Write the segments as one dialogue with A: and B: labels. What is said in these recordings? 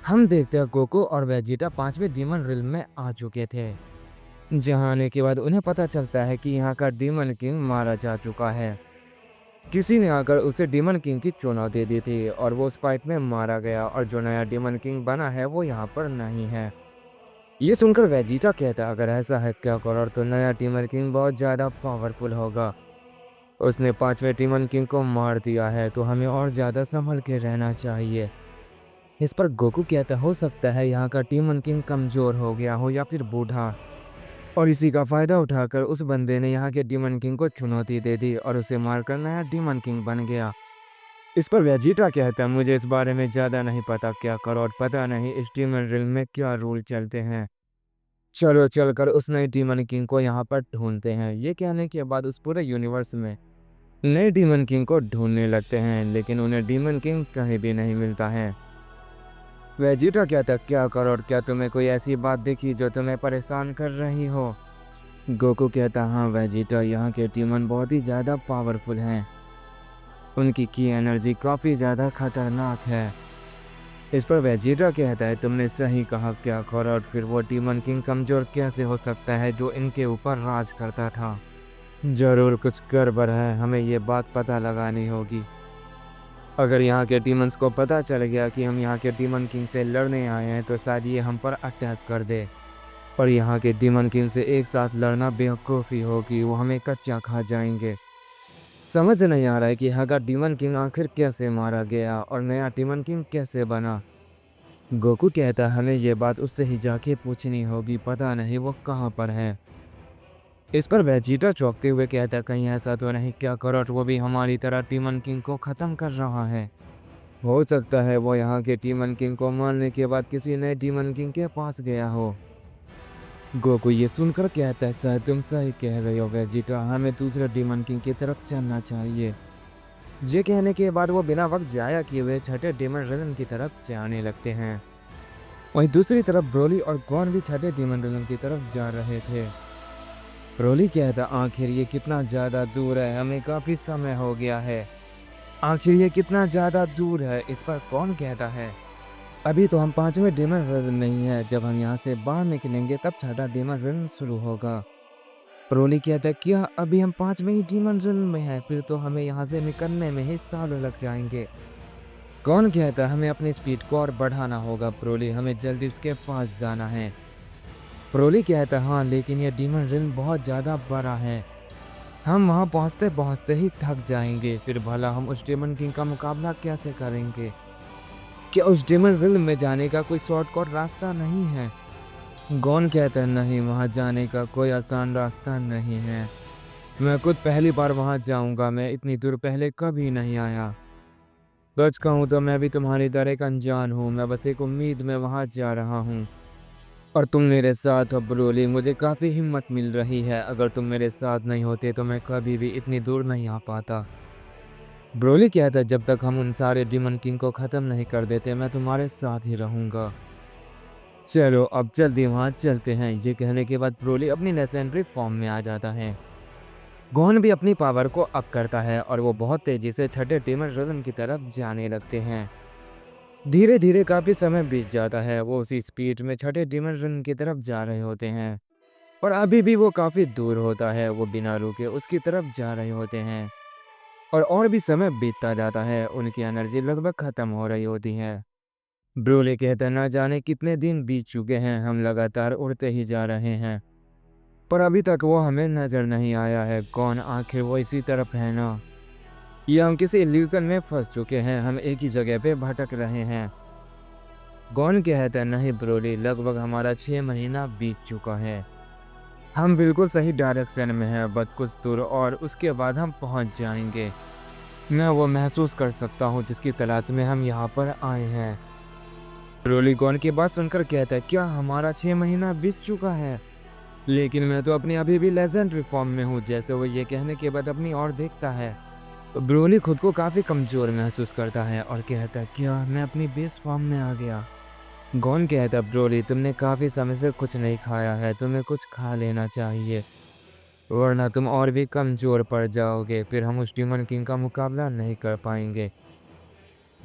A: हम देखते हैं गोकू और वेजिटा 5वें डीमन रिल्म में आ चुके थे, जहां आने के बाद उन्हें पता चलता है कि यहाँ का डीमन किंग मारा जा चुका है। किसी ने आकर उसे डीमन किंग की चुनौती दी थी और वो उस फाइट में मारा गया और जो नया डीमन किंग बना है वो यहाँ पर नहीं है। ये सुनकर वेजिटा कहता अगर ऐसा है क्या करो तो नया डीमन किंग बहुत ज़्यादा पावरफुल होगा। उसने 5वें डीमन किंग को मार दिया है तो हमें और ज़्यादा संभल के रहना चाहिए। इस पर गोकू कहता हो सकता है यहाँ का डीमन किंग कमज़ोर हो गया हो या फिर बूढ़ा, और इसी का फ़ायदा उठाकर उस बंदे ने यहाँ के डीमन किंग को चुनौती दे दी और उसे मारकर नया डीमन किंग बन गया। इस पर वेजिटा कहता है मुझे इस बारे में ज़्यादा नहीं पता क्या करो और पता नहीं इस डीमन रिल्म में क्या रूल चलते हैं। चलो चलकर उस नए डीमन किंग को यहाँ पर ढूंढते हैं। ये कहने के बाद उस पूरे यूनिवर्स में नए डीमन किंग को ढूंढने लगते हैं, लेकिन उन्हें डीमन किंग कहीं भी नहीं मिलता है। वेजिटा कहता क्या करो और क्या तुम्हें कोई ऐसी बात दिखी जो तुम्हें परेशान कर रही हो। गोकू कहता हाँ वेजिटा, यहाँ के डीमन बहुत ही ज़्यादा पावरफुल हैं। उनकी की एनर्जी काफ़ी ज़्यादा खतरनाक है। इस पर वेजिटा कहता है तुमने सही कहा क्या करो और फिर वो डीमन किंग कमज़ोर कैसे हो सकता है जो इनके ऊपर राज करता था। ज़रूर कुछ गड़बड़ है, हमें ये बात पता लगानी होगी। अगर यहाँ के डीमंस को पता चल गया कि हम यहाँ के डीमन किंग से लड़ने आए हैं तो शायद ये हम पर अटैक कर दे। पर यहाँ के डीमन किंग से एक साथ लड़ना बेवकूफ़ी होगी, वो हमें कच्चा खा जाएंगे। समझ नहीं आ रहा है कि यहाँ का डीमन किंग आखिर कैसे मारा गया और नया डीमन किंग कैसे बना। गोकू कहता हमें ये बात उससे ही जाके पूछनी होगी, पता नहीं वो कहाँ पर है। इस पर वेजिटा चौंकते हुए कहता कहीं ऐसा तो नहीं क्या करोट वो भी हमारी तरह डीमन किंग को ख़त्म कर रहा है। हो सकता है वो यहाँ के डीमन किंग को मारने के बाद किसी नए डीमन किंग के पास गया हो। गोकू ये सुनकर कहता है सर तुम सही कह रहे हो वेजिटा, हमें दूसरे डीमन किंग की तरफ चलना चाहिए। ये कहने के बाद वो बिना वक्त जाया किए हुए छठे डीमन रिल्म की तरफ जाने लगते हैं। वहीं दूसरी तरफ ब्रोली और गॉन भी छठे डीमन रिल्म की तरफ जा रहे थे। ब्रोली कहता आखिर ये कितना ज़्यादा दूर है, हमें काफ़ी समय हो गया है। आखिर ये कितना ज़्यादा दूर है, इस पर कौन कहता है अभी तो हम 5वें डीमन रिल्म नहीं है, जब हम यहाँ से बाहर निकलेंगे तब छठा डीमन रिल्म शुरू होगा। ब्रोली कहता है क्या अभी हम 5वें ही डीमन रिल्म में हैं, फिर तो हमें यहाँ से निकलने में ही सालों लग जाएंगे। कौन कहता हमें अपनी स्पीड को और बढ़ाना होगा ब्रोली, हमें जल्दी उसके पास जाना है। ब्रोली कहता हाँ लेकिन यह डीमन रिल्म बहुत ज़्यादा बड़ा है, हम वहाँ पहुँचते पहुँचते ही थक जाएंगे, फिर भला हम उस डीमन किंग का मुकाबला कैसे करेंगे। क्या उस डीमन रिल्म में जाने का कोई शॉर्टकट रास्ता नहीं है। गॉन कहता है नहीं, वहाँ जाने का कोई आसान रास्ता नहीं है, मैं खुद पहली बार वहाँ जाऊँगा, मैं इतनी दूर पहले कभी नहीं आया। सच कहूँ तो मैं भी तुम्हारी तरह एक अनजान हूँ, मैं बस एक उम्मीद में वहाँ जा रहा हूँ और तुम मेरे साथ हो ब्रोली, मुझे काफ़ी हिम्मत मिल रही है। अगर तुम मेरे साथ नहीं होते तो मैं कभी भी इतनी दूर नहीं आ पाता। ब्रोली कहता जब तक हम उन सारे डीमन किंग को ख़त्म नहीं कर देते मैं तुम्हारे साथ ही रहूँगा। चलो अब जल्दी वहाँ चलते हैं। ये कहने के बाद ब्रोली अपनी लेजेंडरी फॉर्म में आ जाता है। गॉन भी अपनी पावर को अप करता है और वो बहुत तेज़ी से छठे डीमन रिल्म की तरफ जाने लगते हैं। धीरे धीरे काफ़ी समय बीत जाता है, वो उसी स्पीड में छठे डीमन रिल्म की तरफ जा रहे होते हैं और अभी भी वो काफ़ी दूर होता है, वो बिना रुके उसकी तरफ जा रहे होते हैं और भी समय बीतता जाता है, उनकी एनर्जी लगभग ख़त्म हो रही होती है। ब्रोली कहता ना जाने कितने दिन बीत चुके हैं, हम लगातार उड़ते ही जा रहे हैं पर अभी तक वो हमें नज़र नहीं आया है। कौन आखिर वो इसी तरफ है ना, या हम किसी इल्यूजन में फंस चुके हैं, हम एक ही जगह पे भटक रहे हैं। गॉन कहता है नहीं ब्रोली, लगभग हमारा 6 महीना बीत चुका है, हम बिल्कुल सही डायरेक्शन में हैं, बस कुछ दूर और उसके बाद हम पहुंच जाएंगे। मैं वो महसूस कर सकता हूँ जिसकी तलाश में हम यहाँ पर आए हैं। ब्रोली गॉन की बात सुनकर कहता है क्या हमारा 6 महीना बीत चुका है, लेकिन मैं तो अपनी अभी भी लेजेंडरी फॉर्म में हूँ। जैसे वो ये कहने के बाद अपनी ओर देखता है तो ब्रोली खुद को काफ़ी कमज़ोर महसूस करता है और कहता है क्या मैं अपनी बेस फॉर्म में आ गया। गॉन कहता ब्रोली तुमने काफ़ी समय से कुछ नहीं खाया है, तुम्हें कुछ खा लेना चाहिए वरना तुम और भी कमज़ोर पड़ जाओगे, फिर हम उस डीमन किंग का मुकाबला नहीं कर पाएंगे।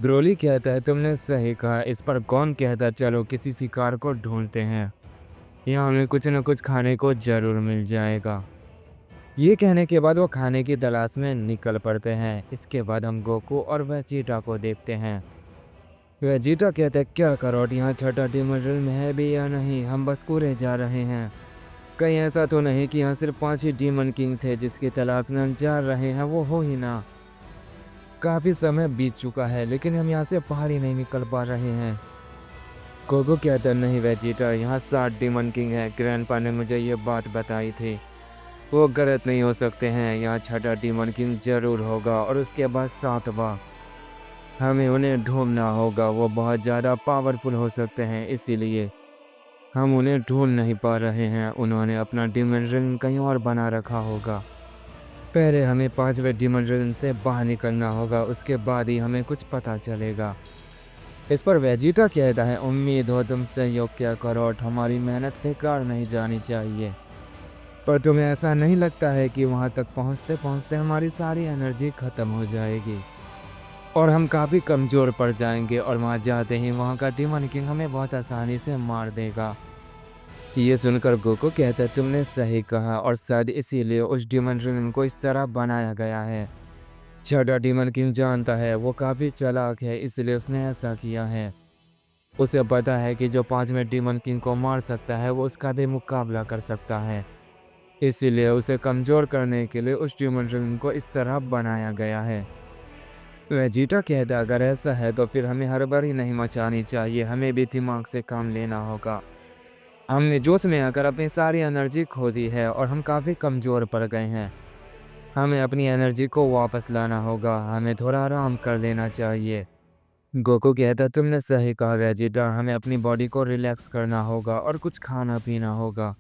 A: ब्रोली कहता है तुमने सही कहा। इस पर कौन कहता है चलो किसी शिकार को ढूंढते हैं, यहाँ हमें कुछ न कुछ खाने को जरूर मिल जाएगा। ये कहने के बाद वो खाने की तलाश में निकल पड़ते हैं। इसके बाद हम गोकू और वेजिटा को देखते हैं। वेजिटा कहते हैं क्या करोट, यहाँ छठा डीमन रिल्म है भी या नहीं, हम बस पूरे जा रहे हैं। कहीं ऐसा तो नहीं कि यहाँ सिर्फ 5 ही डीमन किंग थे जिसकी तलाश में हम जा रहे हैं, वो हो ही ना। काफ़ी समय बीत चुका है लेकिन हम यहाँ से बाहर ही नहीं निकल पा रहे हैं। गोकू कहता है नहीं वेजिटा, यहाँ 7 डीमन किंग है, ग्रैंडपा ने मुझे ये बात बताई थी। वो गलत नहीं हो सकते हैं, यहाँ छठा डीमन किंग जरूर होगा और उसके बाद 7वां। हमें उन्हें ढूंढना होगा, वो बहुत ज़्यादा पावरफुल हो सकते हैं, इसीलिए हम उन्हें ढूंढ नहीं पा रहे हैं। उन्होंने अपना डीमन रिंग कहीं और बना रखा होगा। पहले हमें 5वें डीमन रिंग से बाहर निकलना होगा, उसके बाद ही हमें कुछ पता चलेगा। इस पर वेजिटा कहता है उम्मीद हो तुम सहयोग क्या करोट, हमारी मेहनत बेकार नहीं जानी चाहिए। पर तुम्हें ऐसा नहीं लगता है कि वहाँ तक पहुँचते पहुँचते हमारी सारी एनर्जी ख़त्म हो जाएगी और हम काफ़ी कमज़ोर पड़ जाएंगे और वहाँ जाते ही वहाँ का डीमन किंग हमें बहुत आसानी से मार देगा। ये सुनकर गोकू कहता है तुमने सही कहा और शायद इसीलिए उस डीमन रिंग को इस तरह बनाया गया है। छठा डीमन किंग जानता है वो काफ़ी चालाक है, इसलिए उसने ऐसा किया है। उसे पता है कि जो 5वें डीमन किंग को मार सकता है वो उसका भी मुकाबला कर सकता है, इसीलिए उसे कमज़ोर करने के लिए उस डीमन रिंग को इस तरह बनाया गया है। वेजिटा कहता है अगर ऐसा है तो फिर हमें हड़बड़ी नहीं मचानी चाहिए, हमें भी दिमाग से काम लेना होगा। हमने जोश में आकर अपनी सारी एनर्जी खो दी है और हम काफ़ी कमज़ोर पड़ गए हैं। हमें अपनी एनर्जी को वापस लाना होगा, हमें थोड़ा आराम कर लेना चाहिए। गोकू कहता है तुमने सही कहा वेजिटा, हमें अपनी बॉडी को रिलैक्स करना होगा और कुछ खाना पीना होगा।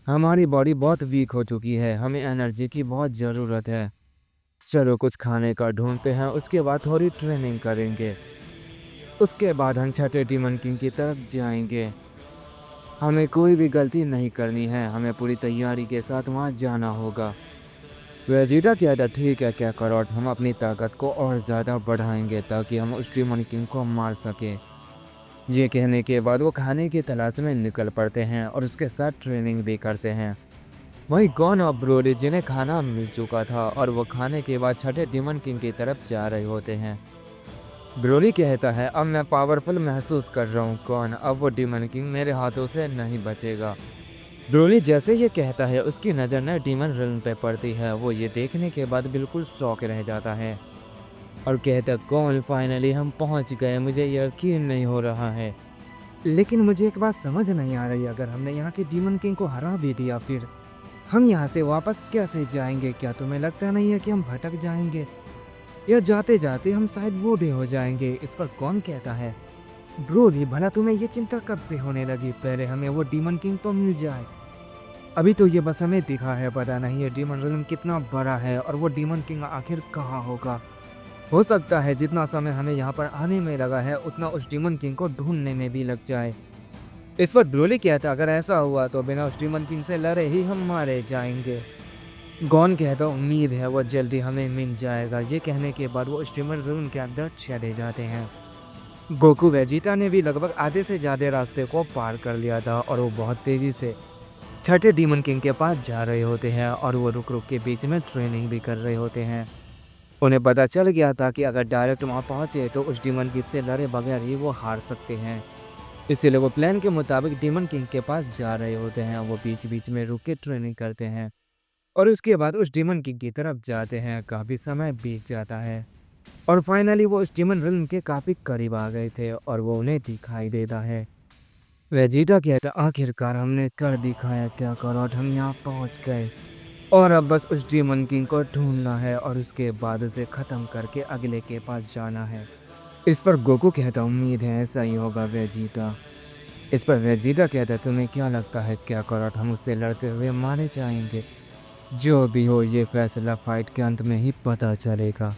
A: हमारी बॉडी बहुत वीक हो चुकी है, हमें एनर्जी की बहुत ज़रूरत है। चलो कुछ खाने का ढूंढते हैं, उसके बाद थोड़ी ट्रेनिंग करेंगे, उसके बाद हम छठे डीमन किंग की तरफ जाएंगे। हमें कोई भी गलती नहीं करनी है, हमें पूरी तैयारी के साथ वहाँ जाना होगा। वेजिटा कहता ठीक है क्या करोट, हम अपनी ताकत को और ज़्यादा बढ़ाएंगे ताकि हम उस डीमन किंग को मार सकें। ये कहने के बाद वो खाने की तलाश में निकल पड़ते हैं और उसके साथ ट्रेनिंग भी करते हैं। वहीं गॉन और ब्रोली जिन्हें खाना मिल चुका था और वो खाने के बाद छठे डीमन किंग की तरफ जा रहे होते हैं। ब्रोली कहता है अब मैं पावरफुल महसूस कर रहा हूँ कौन, अब वो डीमन किंग मेरे हाथों से नहीं बचेगा। ब्रोली जैसे ये कहता है उसकी नज़र न डीमन रिल्म पे पड़ती है। वो ये देखने के बाद बिल्कुल शॉक रह जाता है और कहता कौन फाइनली हम पहुँच गए, मुझे यकीन नहीं हो रहा है। लेकिन मुझे एक बात समझ नहीं आ रही, अगर हमने यहाँ के डीमन किंग को हरा भी दिया फिर हम यहाँ से वापस कैसे जाएंगे? क्या तुम्हें लगता नहीं है कि हम भटक जाएंगे या जाते जाते हम शायद बूढ़े हो जाएंगे? इस पर कौन कहता है ब्रोली भला तुम्हें ये चिंता कब से होने लगी, पहले हमें वो डीमन किंग तो मिल जाए। अभी तो ये बस हमें दिखा है, पता नहीं ये डीमन रिल्म कितना बड़ा है और वो डीमन किंग आखिर कहाँ होगा। हो सकता है जितना समय हमें यहाँ पर आने में लगा है उतना उस डीमन किंग को ढूंढने में भी लग जाए। इस पर ब्रोली कहता अगर ऐसा हुआ तो बिना उस डीमन किंग से लड़े ही हम मारे जाएंगे। गॉन कहता उम्मीद है वो जल्दी हमें मिल जाएगा। ये कहने के बाद वो उस डीमन रिल्म के अंदर चले जाते हैं। गोकू वेजिटा ने भी लगभग आधे से ज़्यादा रास्ते को पार कर लिया था और वो बहुत तेज़ी से छठे डीमन किंग के पास जा रहे होते हैं और वो रुक रुक के बीच में ट्रेनिंग भी कर रहे होते हैं। उन्हें पता चल गया था कि अगर डायरेक्ट वहाँ पहुँचे तो उस डीमन किंग से लड़े बगैर ही वो हार सकते हैं, इसीलिए वो प्लान के मुताबिक डीमन किंग के पास जा रहे होते हैं। वो बीच बीच में रुक के ट्रेनिंग करते हैं और उसके बाद उस डीमन किंग की तरफ जाते हैं। काफ़ी समय बीत जाता है और फाइनली वो उस डीमन रिल्म के काफ़ी करीब आ गए थे और वो उन्हें दिखाई देता है। वेजिटा कहता आखिरकार हमने कर दिखाया क्या करोट, हम यहाँ पहुँच गए और अब बस उस डीमन किंग को ढूंढना है और उसके बाद उसे ख़त्म करके अगले के पास जाना है। इस पर गोकू कहता उम्मीद है ऐसा ही होगा वेजिटा। इस पर वेजिटा कहता तुम्हें क्या लगता है क्या करोट, हम उससे लड़ते हुए मारे जाएंगे? जो भी हो ये फैसला फाइट के अंत में ही पता चलेगा।